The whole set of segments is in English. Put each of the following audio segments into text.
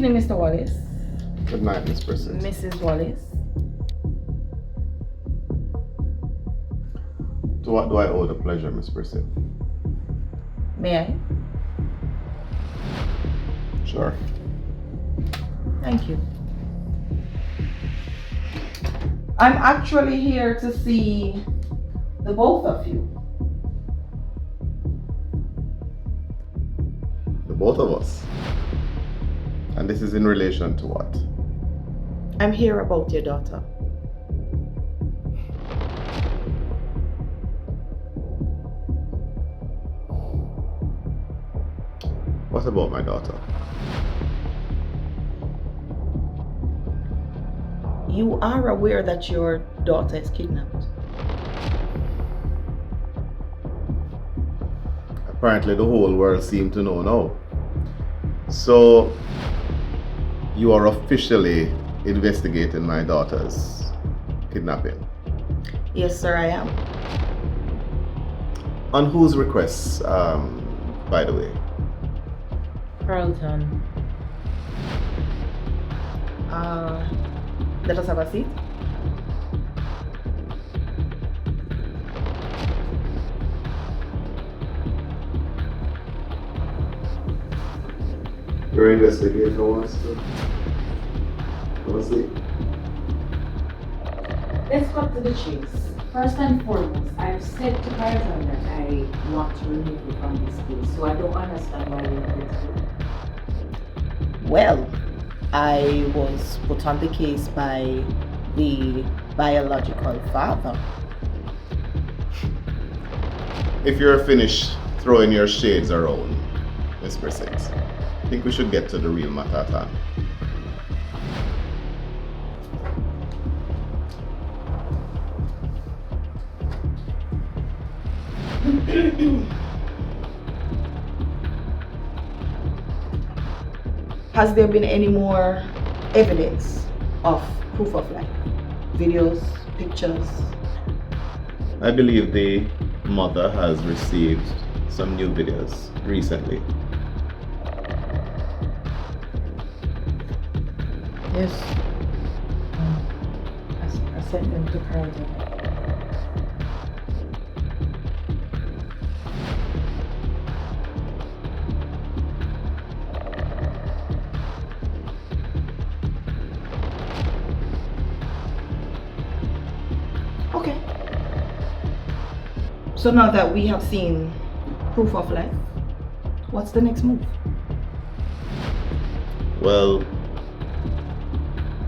evening, Mr. Wallace. Good night, Miss Xpressionz. Mrs. Wallace. To what do I owe the pleasure, Miss Xpressionz? May I? Sure. Thank you. I'm actually here to see the both of you. The both of us. And this is in relation to what? I'm here about your daughter. What about my daughter? You are aware that your daughter is kidnapped. Apparently the whole world seems to know now. So, you are officially investigating my daughter's kidnapping? Yes, sir, I am. On whose request, by the way? Carlton. Let us have a seat. Your investigator wants to have a seat. Let's cut to the chase. First and foremost, I've said to Bartender that I want to remove you from this case, so I don't understand why you're here today. Well, I was put on the case by the biological father. If you're finished throwing your shades around, Miss Xpressionz, I think we should get to the real matter at hand. Has there been any more evidence of proof of life? Videos, pictures? I believe the mother has received some new videos recently. Yes. I sent them to Carlton. Okay. So now that we have seen proof of life, what's the next move? Well,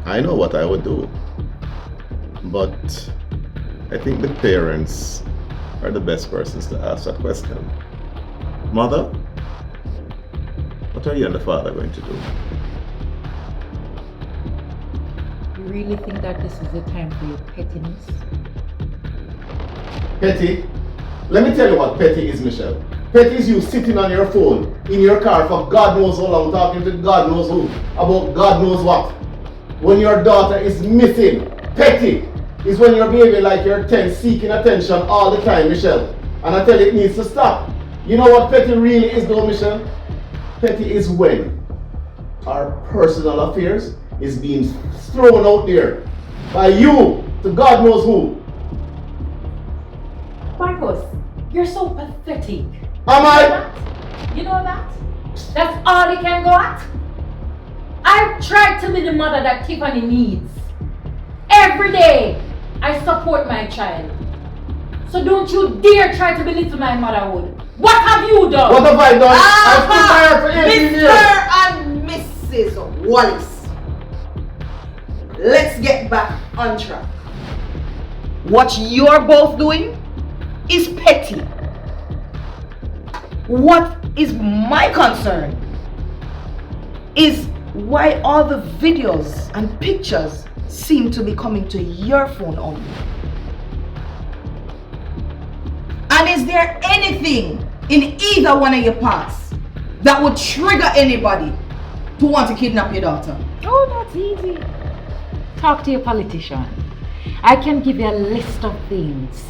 I know what I would do, but I think the parents are the best persons to ask that question. Mother, what are you and the father going to do? You really think that this is the time for your pettiness? Petty? Let me tell you what petty is, Michelle. Petty is you sitting on your phone in your car for God knows how long, talking to God knows who about God knows what. When your daughter is missing. Petty is when you're behaving like you're 10, seeking attention all the time, Michelle. And I tell you, it needs to stop. You know what petty really is though, Michelle? Petty is when our personal affairs is being thrown out there by you to God knows who. Marcos, you're so pathetic. Am I? You know that? That's all you can go at? I've tried to be the mother that Tiffany needs. Every day, I support my child. So don't you dare try to belittle my motherhood. What have you done? What have I done? I've stood by her for 18 years. Mr. and Mrs. Wallace, let's get back on track. What you're both doing is petty. What is my concern is why all the videos and pictures seem to be coming to your phone only. And is there anything in either one of your paths that would trigger anybody to want to kidnap your daughter? Oh, that's easy. Talk to your politician. I can give you a list of things